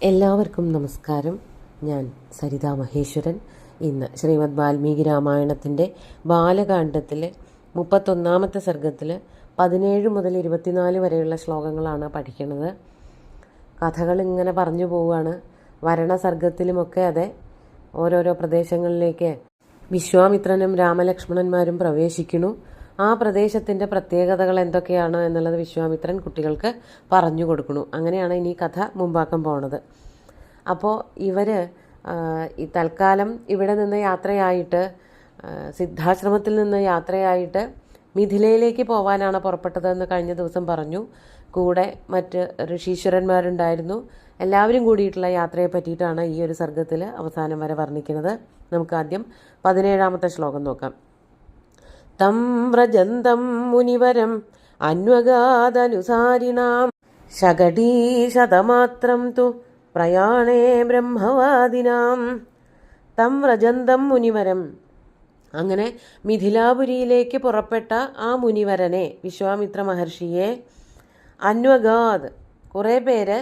എല്ലാവർക്കും നമസ്കാരം. ഞാൻ സരിത മഹേശ്വരൻ. ഇന്ന് ശ്രീമദ് വാൽമീകി രാമായണത്തിൻ്റെ ബാലകാണ്ഡത്തിലെ 31-ാമത്തെ സർഗത്തിൽ 17 മുതൽ 24 വരെയുള്ള ശ്ലോകങ്ങളാണ് പഠിക്കുന്നത്. കഥകൾ ഇങ്ങനെ പറഞ്ഞു പോവുകയാണ്. വരണസർഗത്തിലുമൊക്കെ അതെ, ഓരോരോ പ്രദേശങ്ങളിലേക്ക് വിശ്വാമിത്രനും രാമലക്ഷ്മണന്മാരും പ്രവേശിക്കുന്നു. ആ പ്രദേശത്തിൻ്റെ പ്രത്യേകതകൾ എന്തൊക്കെയാണ് എന്നുള്ളത് വിശ്വാമിത്രൻ കുട്ടികൾക്ക് പറഞ്ഞു കൊടുക്കുന്നു. അങ്ങനെയാണ് ഇനി കഥ മുമ്പാക്കം പോണത്. അപ്പോൾ ഇവർ ഈ തൽക്കാലം ഇവിടെ നിന്ന് യാത്രയായിട്ട്, സിദ്ധാശ്രമത്തിൽ നിന്ന് യാത്രയായിട്ട് മിഥിലയിലേക്ക് പോകാനാണ് പുറപ്പെട്ടതെന്ന് കഴിഞ്ഞ ദിവസം പറഞ്ഞു. കൂടെ മറ്റ് ഋഷീശ്വരന്മാരുണ്ടായിരുന്നു. എല്ലാവരും കൂടിയിട്ടുള്ള യാത്രയെ പറ്റിയിട്ടാണ് ഈ ഒരു സർഗത്തിൽ അവസാനം വരെ വർണ്ണിക്കുന്നത്. നമുക്ക് ആദ്യം 17-ാമത്തെ ശ്ലോകം നോക്കാം. തം വ്രജന്തം മുനിവരം അന്വഗാദനുസാരിണാം ശകടീശതമാത്രം തു പ്രയാണേ ബ്രഹ്മവാദിനാം. തം വ്രജന്തം മുനിവരം, അങ്ങനെ മിഥിലാപുരിയിലേക്ക് പുറപ്പെട്ട ആ മുനിവരനെ, വിശ്വാമിത്ര മഹർഷിയെ, അന്വഗാദ്, കുറേ പേര്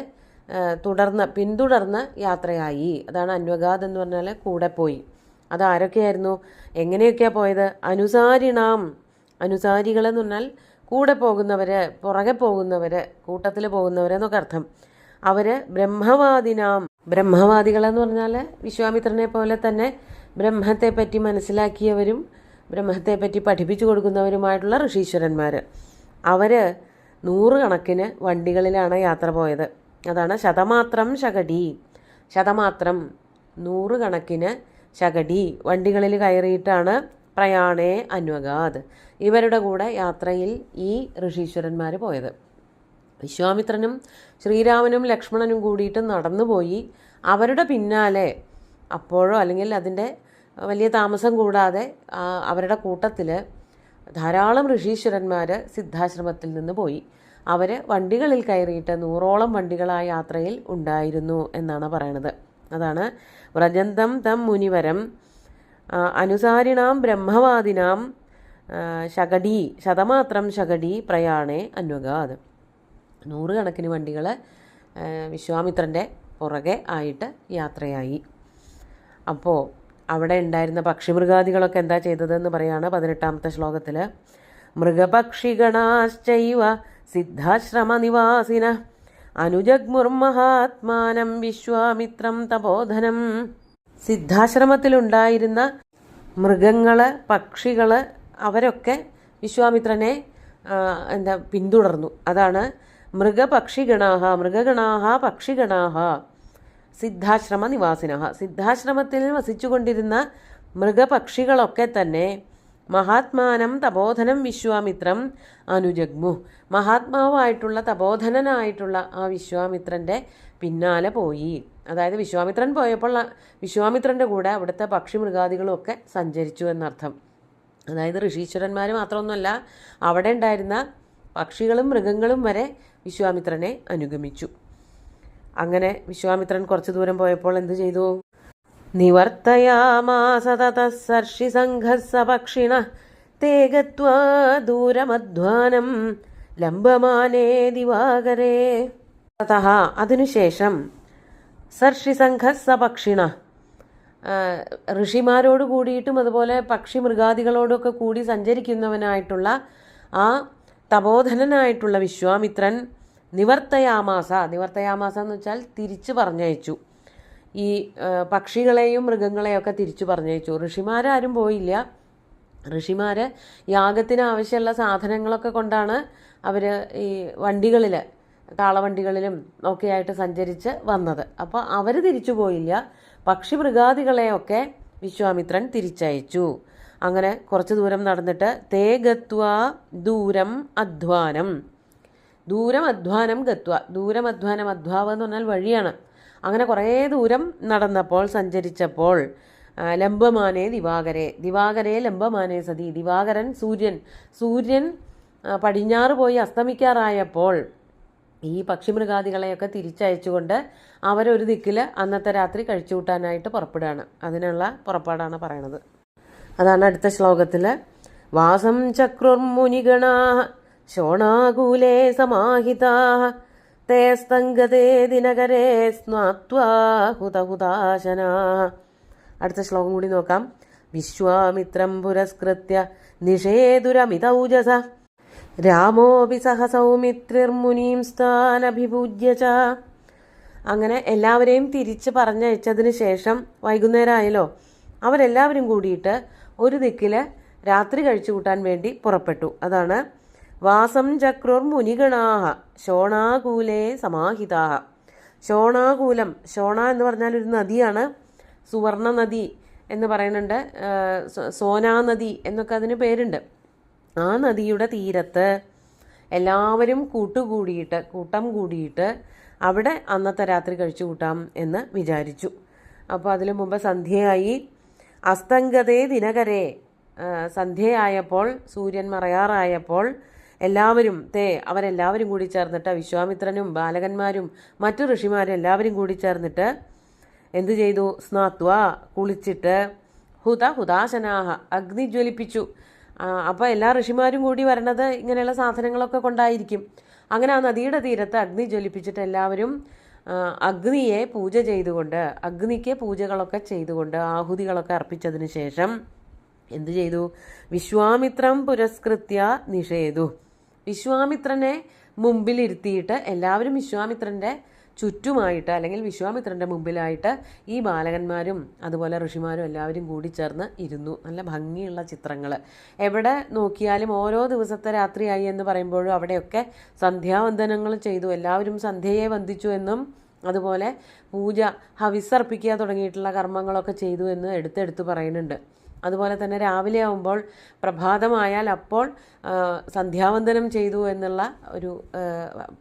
പിന്തുടർന്ന് യാത്രയായി. അതാണ് അന്വഗാദ് എന്ന് പറഞ്ഞാൽ കൂടെ പോയി. അതാരൊക്കെയായിരുന്നു, എങ്ങനെയൊക്കെയാണ് പോയത്? അനുസാരിണാം, അനുസാരികളെന്ന് പറഞ്ഞാൽ കൂടെ പോകുന്നവർ, പുറകെ പോകുന്നവർ, കൂട്ടത്തിൽ പോകുന്നവരെന്നൊക്കെ അർത്ഥം. അവർ ബ്രഹ്മവാദിനാം, ബ്രഹ്മവാദികളെന്ന് പറഞ്ഞാൽ വിശ്വാമിത്രനെ പോലെ തന്നെ ബ്രഹ്മത്തെപ്പറ്റി മനസ്സിലാക്കിയവരും ബ്രഹ്മത്തെപ്പറ്റി പഠിപ്പിച്ചു കൊടുക്കുന്നവരുമായിട്ടുള്ള ഋഷീശ്വരന്മാർ. അവർ 100 കണക്കിന് വണ്ടികളിലാണ് യാത്ര പോയത്. അതാണ് ശതമാത്രം ശകടി, ശതമാത്രം 100 കണക്കിന് ശകടി വണ്ടികളിൽ കയറിയിട്ടാണ് പ്രയാണേ അന്വഗാദ്, ഇവരുടെ കൂടെ യാത്രയിൽ ഈ ഋഷീശ്വരന്മാർ പോയത്. വിശ്വാമിത്രനും ശ്രീരാമനും ലക്ഷ്മണനും കൂടിയിട്ട് നടന്നുപോയി. അവരുടെ പിന്നാലെ അപ്പോഴോ അല്ലെങ്കിൽ അതിൻ്റെ വലിയ താമസം കൂടാതെ അവരുടെ കൂട്ടത്തിൽ ധാരാളം ഋഷീശ്വരന്മാർ സിദ്ധാശ്രമത്തിൽ നിന്ന് പോയി. അവർ വണ്ടികളിൽ കയറിയിട്ട് 100ഓളം വണ്ടികൾ ആ യാത്രയിൽ ഉണ്ടായിരുന്നു എന്നാണ് പറയണത്. അതാണ് വ്രജന്തം തം മുനിവരം അനുസാരിണാം ബ്രഹ്മവാദിനാം ശകടി ശതമാത്രം ശകടി പ്രയാണേ അന്വഗാദ്. 100 കണക്കിന് വണ്ടികൾ വിശ്വാമിത്രൻ്റെ പുറകെ ആയിട്ട് യാത്രയായി. അപ്പോൾ അവിടെ ഉണ്ടായിരുന്ന പക്ഷിമൃഗാദികളൊക്കെ എന്താ ചെയ്തതെന്ന് പറയാണ് 18-ാമത്തെ ശ്ലോകത്തിൽ. മൃഗപക്ഷിഗണാശ്ചൈവ സിദ്ധാശ്രമനിവാസിന അനുജഗ്മുർമഹാത്മാനം വിശ്വാമിത്രം തപോധനം. സിദ്ധാശ്രമത്തിലുണ്ടായിരുന്ന മൃഗങ്ങൾ, പക്ഷികൾ, അവരൊക്കെ വിശ്വാമിത്രനെ പിന്തുടർന്നു. അതാണ് മൃഗപക്ഷിഗണാഹ, മൃഗഗണാഹ പക്ഷിഗണാഹ സിദ്ധാശ്രമ നിവാസിന. സിദ്ധാശ്രമത്തിൽ വസിച്ചുകൊണ്ടിരുന്ന മൃഗപക്ഷികളൊക്കെ തന്നെ മഹാത്മാനം തപോധനം വിശ്വാമിത്രം അനുജഗ്മു, മഹാത്മാവായിട്ടുള്ള തപോധനനായിട്ടുള്ള ആ വിശ്വാമിത്രൻ്റെ പിന്നാലെ പോയി. അതായത് വിശ്വാമിത്രൻ പോയപ്പോൾ വിശ്വാമിത്രൻ്റെ കൂടെ അവിടുത്തെ പക്ഷിമൃഗാദികളും ഒക്കെ സഞ്ചരിച്ചു എന്നർത്ഥം. അതായത് ഋഷീശ്വരന്മാർ മാത്രമൊന്നുമല്ല, അവിടെ ഉണ്ടായിരുന്ന പക്ഷികളും മൃഗങ്ങളും വരെ വിശ്വാമിത്രനെ അനുഗമിച്ചു. അങ്ങനെ വിശ്വാമിത്രൻ കുറച്ചു ദൂരം പോയപ്പോൾ എന്തു ചെയ്തു? നിവർത്തയാമാസ തതഃ സർഷിസംഘഃ സപക്ഷിണഃ തേ ഗത്വാ ദൂരമധ്വാനം ലംബമാനേ ദിവാകരേ. തതഃ, അതിനുശേഷം സർഷിസംഘഃ സപക്ഷിണഃ, ഋഷിമാരോട് കൂടിയിട്ടും അതുപോലെ പക്ഷി മൃഗാദികളോടൊക്കെ കൂടി സഞ്ചരിക്കുന്നവനായിട്ടുള്ള ആ തപോധനനായിട്ടുള്ള വിശ്വാമിത്രൻ നിവർത്തയാമാസ, നിവർത്തയാമാസ എന്ന് വെച്ചാൽ തിരിച്ചു പറഞ്ഞയച്ചു. ഈ പക്ഷികളെയും മൃഗങ്ങളെയൊക്കെ തിരിച്ചു പറഞ്ഞയച്ചു. ഋഷിമാരാരും പോയില്ല. ഋഷിമാർ യാഗത്തിന് ആവശ്യമുള്ള സാധനങ്ങളൊക്കെ കൊണ്ടാണ് അവർ ഈ വണ്ടികളിൽ, കാളവണ്ടികളിലും ഒക്കെയായിട്ട് സഞ്ചരിച്ച് വന്നത്. അപ്പോൾ അവർ തിരിച്ചു പോയില്ല. പക്ഷി മൃഗാദികളെയൊക്കെ വിശ്വാമിത്രൻ തിരിച്ചയച്ചു. അങ്ങനെ കുറച്ച് ദൂരം നടന്നിട്ട് തേ ഗത്വാ ദൂരം അധ്വാനം, ദൂരം അധ്വാനം ഗത്വ, ദൂരം അധ്വാനം, അധ്വാവ് എന്ന് പറഞ്ഞാൽ വഴിയാണ്. അങ്ങനെ കുറേ ദൂരം നടന്നപ്പോൾ, സഞ്ചരിച്ചപ്പോൾ ലംബമാനേ ദിവാകരെ, ദിവാകരെ ലംബമാനേ സതി, ദിവാകരൻ സൂര്യൻ പടിഞ്ഞാറ് പോയി അസ്തമിക്കാറായപ്പോൾ ഈ പക്ഷിമൃഗാദികളെയൊക്കെ തിരിച്ചയച്ചുകൊണ്ട് അവരൊരു ദിക്കിൽ അന്നത്തെ രാത്രി കഴിച്ചു കൂട്ടാനായിട്ട് പുറപ്പെടുകയാണ്. അതിനുള്ള പുറപ്പാടാണ് പറയണത്. അതാണ് അടുത്ത ശ്ലോകത്തിൽ. വാസം ചക്രുർമുനിഗണാ ശോണാകൂലേ സമാഹിതാ തേ സ്തംഗതേ ദിനകരേ സ്നാത്വാ ഹുതഹുതാശനാ. അടുത്ത ശ്ലോകം കൂടി നോക്കാം. വിശ്വാമിത്രം പുരസ്കൃത്യ നിഷേതുരമിതൗജസ രാമോപി സഹ സൗമിത്രിർമുനീം സ്ഥാനഭിപൂജ്യ ച. അങ്ങനെ എല്ലാവരെയും തിരിച്ച് പറഞ്ഞയച്ചതിന് ശേഷം വൈകുന്നേരമായല്ലോ. അവരെല്ലാവരും കൂടിയിട്ട് ഒരു ദിക്കിൽ രാത്രി കഴിച്ചു കൂട്ടാൻ വേണ്ടി പുറപ്പെട്ടു. അതാണ് വാസം ചക്രുർ മുനിഗണാഹ ശോണാകൂലേ സമാഹിതാഹ. ശോണാകൂലം, ശോണ എന്ന് പറഞ്ഞാൽ ഒരു നദിയാണ്. സുവർണ നദി എന്ന് പറയുന്നുണ്ട്, സോനാ നദി എന്നൊക്കെ അതിന് പേരുണ്ട്. ആ നദിയുടെ തീരത്ത് എല്ലാവരും കൂട്ടം കൂടിയിട്ട് അവിടെ അന്നത്തെ രാത്രി കഴിച്ചു കൂട്ടാം എന്ന് വിചാരിച്ചു. അപ്പോൾ അതിനു മുമ്പ് സന്ധ്യയായി. അസ്തംഗതേ ദിനകരേ, സന്ധ്യയായപ്പോൾ, സൂര്യൻ മറയാറായപ്പോൾ എല്ലാവരും അവരെല്ലാവരും കൂടി ചേർന്നിട്ട്, വിശ്വാമിത്രനും ബാലകന്മാരും മറ്റു ഋഷിമാരും എല്ലാവരും കൂടി ചേർന്നിട്ട് എന്തു ചെയ്തു? സ്നാത്വ, കുളിച്ചിട്ട്, ഹുതാശനാഹ, അഗ്നി ജ്വലിപ്പിച്ചു. അപ്പോൾ എല്ലാ ഋഷിമാരും കൂടി വരണത് ഇങ്ങനെയുള്ള സാധനങ്ങളൊക്കെ കൊണ്ടായിരിക്കും. അങ്ങനെ ആ നദിയുടെ തീരത്ത് അഗ്നി ജ്വലിപ്പിച്ചിട്ട് എല്ലാവരും അഗ്നിയെ പൂജ ചെയ്തുകൊണ്ട്, അഗ്നിക്ക് പൂജകളൊക്കെ ചെയ്തുകൊണ്ട്, ആഹുതികളൊക്കെ അർപ്പിച്ചതിന് ശേഷം എന്തു ചെയ്തു? വിശ്വാമിത്രം പുരസ്കൃത്യ നിഷേധു. വിശ്വാമിത്രനെ മുമ്പിലിരുത്തിയിട്ട് എല്ലാവരും വിശ്വാമിത്രൻ്റെ ചുറ്റുമായിട്ട്, അല്ലെങ്കിൽ വിശ്വാമിത്രൻ്റെ മുമ്പിലായിട്ട് ഈ ബാലകന്മാരും അതുപോലെ ഋഷിമാരും എല്ലാവരും കൂടി ചേർന്ന് ഇരുന്നു. നല്ല ഭംഗിയുള്ള ചിത്രങ്ങൾ. എവിടെ നോക്കിയാലും ഓരോ ദിവസത്തെ രാത്രിയായി എന്ന് പറയുമ്പോഴും അവിടെയൊക്കെ സന്ധ്യാവന്ദനങ്ങൾ ചെയ്തു. എല്ലാവരും സന്ധ്യയെ വന്ദിച്ചു എന്നും അതുപോലെ പൂജ, ഹവിസർപ്പിക്കുക തുടങ്ങിയിട്ടുള്ള കർമ്മങ്ങളൊക്കെ ചെയ്തു എന്ന് എടുത്തെടുത്ത് പറയുന്നുണ്ട്. അതുപോലെ തന്നെ രാവിലെ ആവുമ്പോൾ, പ്രഭാതമായാൽ അപ്പോൾ സന്ധ്യാവന്ദനം ചെയ്തു എന്നുള്ള ഒരു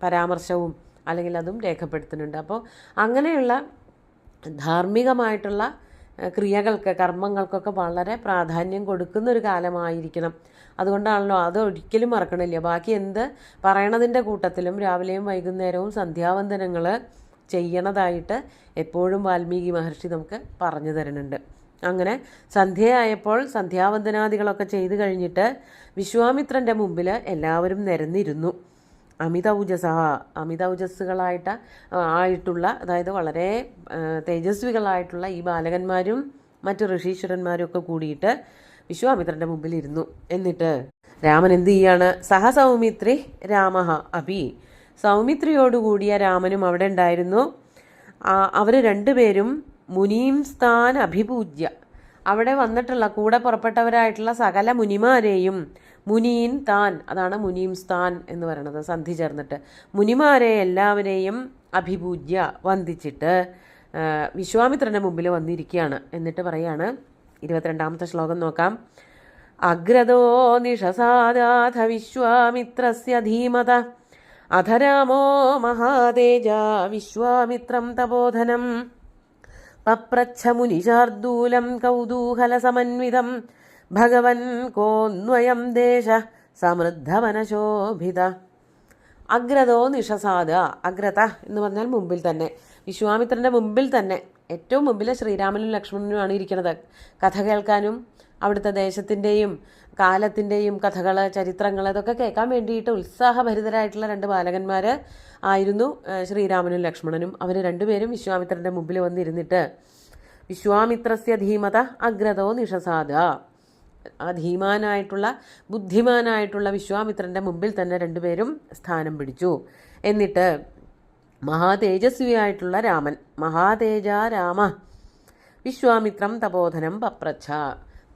പരാമർശവും അല്ലെങ്കിൽ അതും രേഖപ്പെടുത്തുന്നുണ്ട്. അപ്പോൾ അങ്ങനെയുള്ള ധാർമ്മികമായിട്ടുള്ള ക്രിയകൾക്ക്, കർമ്മങ്ങൾക്കൊക്കെ വളരെ പ്രാധാന്യം കൊടുക്കുന്ന ഒരു കാലമായിരിക്കണം. അതുകൊണ്ടാണല്ലോ അത് ഒരിക്കലും മറക്കണില്ല. ബാക്കി എന്ത് പറയണതിൻ്റെ കൂട്ടത്തിലും രാവിലെയും വൈകുന്നേരവും സന്ധ്യാവന്ദനങ്ങൾ ചെയ്യണതായിട്ട് എപ്പോഴും വാൽമീകി മഹർഷി നമുക്ക് പറഞ്ഞു തരുന്നുണ്ട്. അങ്ങനെ സന്ധ്യയായപ്പോൾ സന്ധ്യാവന്ദനാദികളൊക്കെ ചെയ്തു കഴിഞ്ഞിട്ട് വിശ്വാമിത്രൻ്റെ മുമ്പിൽ എല്ലാവരും നിരന്നിരുന്നു. ആയിട്ടുള്ള, അതായത് വളരെ തേജസ്വികളായിട്ടുള്ള ഈ ബാലകന്മാരും മറ്റു ഋഷീശ്വരന്മാരും ഒക്കെ കൂടിയിട്ട് വിശ്വാമിത്രൻ്റെ മുമ്പിൽ ഇരുന്നു. എന്നിട്ട് രാമൻ എന്ത് ചെയ്യാണ്? സഹസൗമിത്രി രാമ അഭി. സൗമിത്രിയോടുകൂടിയ രാമനും അവിടെ ഉണ്ടായിരുന്നു. അവർ രണ്ടുപേരും മുനീം സ്ഥാൻ അഭിപൂജ്യ, അവിടെ വന്നിട്ടുള്ള കൂടെ പുറപ്പെട്ടവരായിട്ടുള്ള സകല മുനിമാരെയും, മുനീൻ താൻ, അതാണ് മുനീം സ്ഥാൻ എന്ന് പറയുന്നത്, സന്ധി ചേർന്നിട്ട്, മുനിമാരെ എല്ലാവരെയും അഭിപൂജ്യ, വന്ദിച്ചിട്ട് വിശ്വാമിത്രൻ്റെ മുമ്പിൽ വന്നിരിക്കുകയാണ്. എന്നിട്ട് പറയാണ്, 22ാമത്തെ ശ്ലോകം നോക്കാം. അഗ്രതോ നിഷസാദാഥ വിശ്വാമിത്രസ്യ ധീമത അധരാമോ മഹാതേജ വിശ്വാമിത്രം തപോധനം പപ്രച്ഛ മുനിശാർദൂലം കൗതൂഹലസമന്വിതം ഭഗവൻ കോന്വയം ദേശ സമൃദ്ധവനശോഭിത. അഗ്രതോ നിഷസാദ, അഗ്രത എന്ന് പറഞ്ഞാൽ മുമ്പിൽ തന്നെ, വിശ്വാമിത്രൻ്റെ മുമ്പിൽ തന്നെ, ഏറ്റവും മുമ്പിൽ ശ്രീരാമനും ലക്ഷ്മണനുമാണ് ഇരിക്കുന്നത്. കഥ കേൾക്കാനും അവിടുത്തെ ദേശത്തിൻ്റെയും കാലത്തിൻ്റെയും കഥകൾ, ചരിത്രങ്ങൾ, ഇതൊക്കെ കേൾക്കാൻ വേണ്ടിയിട്ട് ഉത്സാഹഭരിതരായിട്ടുള്ള രണ്ട് ബാലകന്മാർ ആയിരുന്നു ശ്രീരാമനും ലക്ഷ്മണനും. അവർ രണ്ടുപേരും വിശ്വാമിത്രൻ്റെ മുമ്പിൽ വന്നിരുന്നിട്ട് വിശ്വാമിത്രസ്യ ധീമത അഗ്രതോ നിഷസാദ, ആ ധീമാനായിട്ടുള്ള ബുദ്ധിമാനായിട്ടുള്ള വിശ്വാമിത്രൻ്റെ മുമ്പിൽ തന്നെ രണ്ടുപേരും സ്ഥാനം പിടിച്ചു. എന്നിട്ട് മഹാതേജസ്വിയായിട്ടുള്ള രാമൻ, മഹാതേജ രാമ വിശ്വാമിത്രം തപോധനം പപ്രച്ഛ,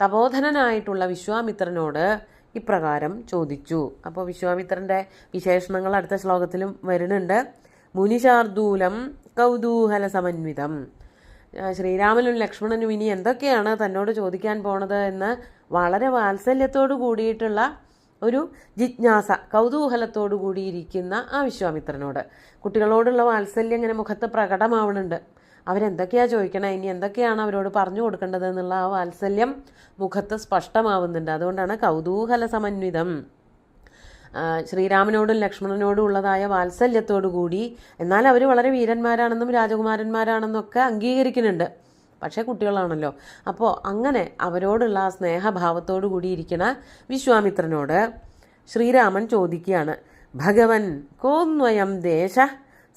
തപോധനനായിട്ടുള്ള വിശ്വാമിത്രനോട് ഇപ്രകാരം ചോദിച്ചു. അപ്പോൾ വിശ്വാമിത്രൻ്റെ വിശേഷണങ്ങൾ അടുത്ത ശ്ലോകത്തിലും വരുന്നുണ്ട്. മുനിശാർദൂലം കൗതൂഹല സമന്വിതം, ശ്രീരാമനും ലക്ഷ്മണനും ഇനി എന്തൊക്കെയാണ് തന്നോട് ചോദിക്കാൻ പോണത് എന്ന് വളരെ വാത്സല്യത്തോടു കൂടിയിട്ടുള്ള ഒരു ജിജ്ഞാസ, കൗതൂഹലത്തോടു കൂടിയിരിക്കുന്ന ആ വിശ്വാമിത്രനോട്. കുട്ടികളോടുള്ള വാത്സല്യം ഇങ്ങനെ മുഖത്ത് പ്രകടമാവുന്നുണ്ട്. അവരെന്തൊക്കെയാണ് ചോദിക്കണേ, ഇനി എന്തൊക്കെയാണ് അവരോട് പറഞ്ഞു കൊടുക്കേണ്ടത് എന്നുള്ള ആ വാത്സല്യം മുഖത്ത് സ്പഷ്ടമാവുന്നുണ്ട്. അതുകൊണ്ടാണ് കൗതൂഹല സമന്വിതം. ശ്രീരാമനോടും ലക്ഷ്മണനോടും ഉള്ളതായ വാത്സല്യത്തോടു കൂടി, എന്നാൽ അവർ വളരെ വീരന്മാരാണെന്നും രാജകുമാരന്മാരാണെന്നൊക്കെ അംഗീകരിക്കുന്നുണ്ട്. പക്ഷേ കുട്ടികളാണല്ലോ. അപ്പോൾ അങ്ങനെ അവരോടുള്ള ആ സ്നേഹഭാവത്തോടു കൂടിയിരിക്കുന്ന വിശ്വാമിത്രനോട് ശ്രീരാമൻ ചോദിക്കുകയാണ്, ഭഗവൻ കോന്വയം ദേശ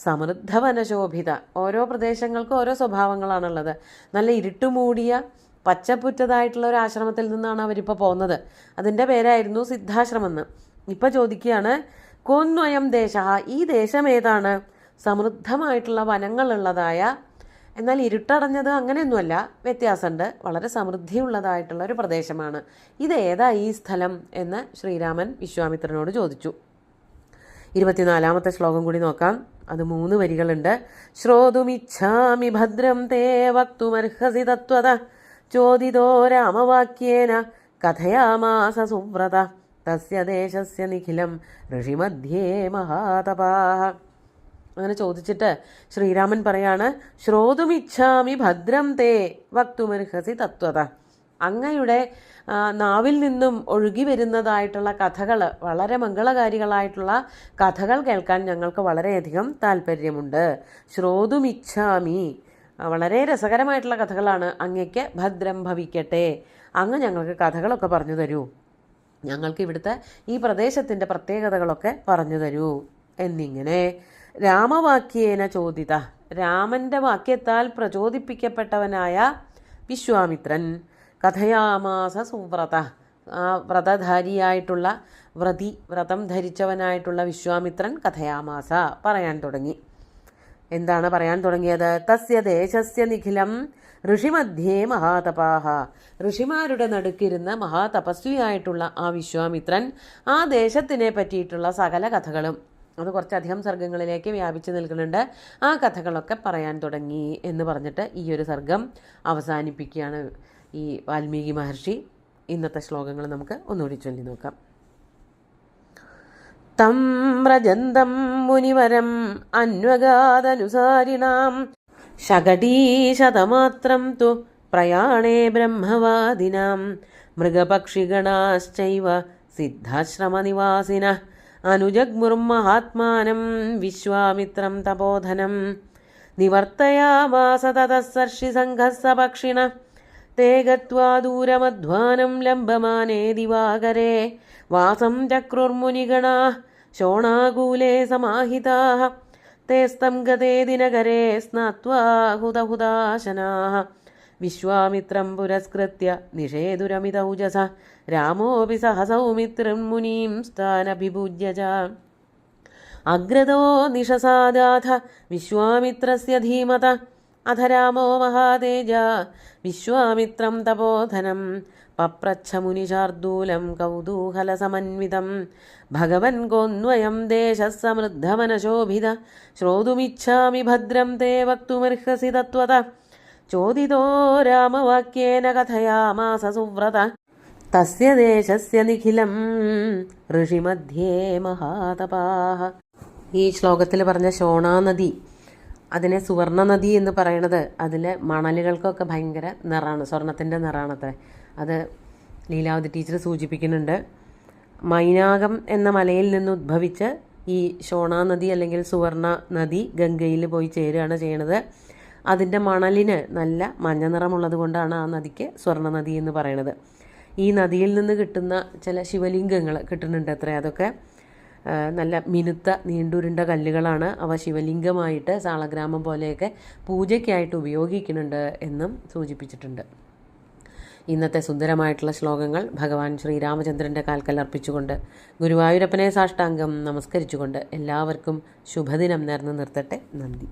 സമൃദ്ധവനശോഭിത. ഓരോ പ്രദേശങ്ങൾക്കും ഓരോ സ്വഭാവങ്ങളാണുള്ളത്. നല്ല ഇരുട്ടുമൂടിയ പച്ചപ്പുറ്റതായിട്ടുള്ള ഒരു ആശ്രമത്തിൽ നിന്നാണ് അവരിപ്പോൾ പോകുന്നത്. അതിൻ്റെ പേരായിരുന്നു സിദ്ധാശ്രമം എന്ന്. ഇപ്പം ചോദിക്കുകയാണ്, കോന്വയം ദേശ, ഈ ദേശം ഏതാണ്? സമൃദ്ധമായിട്ടുള്ള വനങ്ങളുള്ളതായ, എന്നാൽ ഇരുട്ടടഞ്ഞത് അങ്ങനെയൊന്നുമല്ല, വ്യത്യാസമുണ്ട്. വളരെ സമൃദ്ധിയുള്ളതായിട്ടുള്ള ഒരു പ്രദേശമാണ്. ഇതേതാ ഈ സ്ഥലം എന്ന് ശ്രീരാമൻ വിശ്വാമിത്രനോട് ചോദിച്ചു. 24-ാമത്തെ ശ്ലോകം കൂടി നോക്കാം. അത് 3 വരികളുണ്ട്. ശ്രോതുമിച്ഛാമി ഭദ്രം തേ വക്തുമർഹസി തത്വത ചോദിതോ രാമവാക്യേന കഥയാമാസ സുവ്രത തസ്യ ദേശസ്യ നിഖിലം ഋഷിമധ്യേ മഹാതപാഃ. അങ്ങനെ ചോദിച്ചിട്ട് ശ്രീരാമൻ പറയാണ്, ശ്രോതുമിച്ഛാമി ഭദ്രം തേ വക്തുമർഹസി തത്വത. അങ്ങയുടെ നാവിൽ നിന്നും ഒഴുകി വരുന്നതായിട്ടുള്ള കഥകൾ, വളരെ മംഗളകാരികളായിട്ടുള്ള കഥകൾ കേൾക്കാൻ ഞങ്ങൾക്ക് വളരെയധികം താല്പര്യമുണ്ട്. ശ്രോതുമിച്ഛാമി, വളരെ രസകരമായിട്ടുള്ള കഥകളാണ്. അങ്ങയ്ക്ക് ഭദ്രം ഭവിക്കട്ടെ. അങ്ങ് ഞങ്ങൾക്ക് കഥകളൊക്കെ പറഞ്ഞു തരൂ. ഞങ്ങൾക്ക് ഇവിടുത്തെ ഈ പ്രദേശത്തിൻ്റെ പ്രത്യേകതകളൊക്കെ പറഞ്ഞു തരൂ എന്നിങ്ങനെ രാമവാക്യേന ചോദിത, രാമൻ്റെ വാക്യത്താൽ പ്രചോദിപ്പിക്കപ്പെട്ടവനായ വിശ്വാമിത്രൻ കഥയാമാസ സുവ്രത, ആ വ്രതധാരിയായിട്ടുള്ള വ്രതം ധരിച്ചവനായിട്ടുള്ള വിശ്വാമിത്രൻ കഥയാമാസ, പറയാൻ തുടങ്ങി. എന്താണ് പറയാൻ തുടങ്ങിയത്? തസ്യ ദേശസ്യ നിഖിലം ഋഷിമധ്യേ മഹാതപാഃ. ഋഷിമാരുടെ നടുക്കിരുന്ന മഹാതപസ്വിയായിട്ടുള്ള ആ വിശ്വാമിത്രൻ ആ ദേശത്തിനെ പറ്റിയിട്ടുള്ള സകല കഥകളും, അത് കുറച്ചധികം സർഗങ്ങളിലേക്ക് വ്യാപിച്ചു നിൽക്കുന്നുണ്ട്, ആ കഥകളൊക്കെ പറയാൻ തുടങ്ങി എന്ന് പറഞ്ഞിട്ട് ഈ ഒരു സർഗം അവസാനിപ്പിക്കുകയാണ് ഈ വാൽമീകി മഹർഷി. ഇന്നത്തെ ശ്ലോകങ്ങൾ നമുക്ക് ഒന്നുകൂടി ചൊല്ലി നോക്കാം. തം വ്രജന്തം മുനിവരം അന്വഗാദനുസാരിണാം ശകടീശതമാത്രം തു പ്രയാണേ ബ്രഹ്മവാദിനാം മൃഗപക്ഷിഗണാശ്ചൈവ സിദ്ധാശ്രമനിവാസിനഃ അനുജഗ്മുർമഹാത്മാനം വിശ്വാമിത്രം തപോധനം നിവർത്തയാമാസ തതഃ സർഷിസംഘഃ സപക്ഷിണഃ തേ ഗത്വാ ദൂരമധ്വാനം ലംബമാനേ ദിവാകരേ വാസം ചക്രുർമുനിഗണാഃ ശോണാകൂലേ സമാഹിതാഃ തേസ്തം ഗതേ ദിനകരേ സ്നാത്വാ ഹുതഹുതാശനാഃ വിശ്വാമിത്രം പുരസ്കൃത്യ നിഷേതുരമിതൗജസ രാമോപി സഹ സൗമിത്രം മുനീം സ്ഥാനഭിഭൂജ്യ ച അഗ്രതോ നിഷസാദാഥ വിശ്വാമിത്രസ്യ ധീമത അഥ രാമോ മഹാതേജ വിശ്വാമിത്രം തപോധനം പപ്രച്ഛ മുനിശാർദൂലം കൗതൂഹലസമന്വിതം ഭഗവൻ കോന്വയം ദേശസമൃദ്ധമനശോഭിത ശ്രോതുമിച്ഛാമി ഭദ്രം തേ വക്തുമർഹസി തത്വത ചോദിതോ രാമവാക്യേന കഥയാമാസ സുവ്രത തസ്യ ദേശസ്യ നിഖിലം ഋഷിമധ്യേ മഹാതപാഃ. ഈ ശ്ലോകത്തിൽ പറഞ്ഞ ശോണാ നദി, അതിനെ സുവർണ നദി എന്ന് പറയണത്, അതിലെ മണലുകൾക്കൊക്കെ ഭയങ്കര നിറാണ്, സ്വർണത്തിൻ്റെ നിറാണത്തെ. അത് ലീലാവതി ടീച്ചർ സൂചിപ്പിക്കുന്നുണ്ട്. മൈനാകം എന്ന മലയിൽ നിന്ന് ഉദ്ഭവിച്ച് ഈ ശോണാ നദി അല്ലെങ്കിൽ സുവർണ നദി ഗംഗയിൽ പോയി ചേരുകയാണ് ചെയ്യണത്. അതിൻ്റെ മണലിന് നല്ല മഞ്ഞ നിറമുള്ളത് കൊണ്ടാണ് ആ നദിക്ക് സ്വർണ്ണ നദി എന്ന് പറയണത്. ഈ നദിയിൽ നിന്ന് കിട്ടുന്ന ചില ശിവലിംഗങ്ങൾ കിട്ടുന്നുണ്ട് അത്രേ. അതൊക്കെ നല്ല മിനുത്ത നീണ്ടുരുണ്ട കല്ലുകളാണ്. അവ ശിവലിംഗമായിട്ട് സാളഗ്രാമം പോലെയൊക്കെ പൂജയ്ക്കായിട്ട് ഉപയോഗിക്കുന്നുണ്ട് എന്നും സൂചിപ്പിച്ചിട്ടുണ്ട്. ഇന്നത്തെ സുന്ദരമായിട്ടുള്ള ശ്ലോകങ്ങൾ ഭഗവാൻ ശ്രീരാമചന്ദ്രൻ്റെ കാൽക്കൽ അർപ്പിച്ചുകൊണ്ട് ഗുരുവായൂരപ്പനെ സാഷ്ടാംഗം നമസ്കരിച്ചുകൊണ്ട് എല്ലാവർക്കും ശുഭദിനം നേർന്നു നിർത്തട്ടെ. നന്ദി.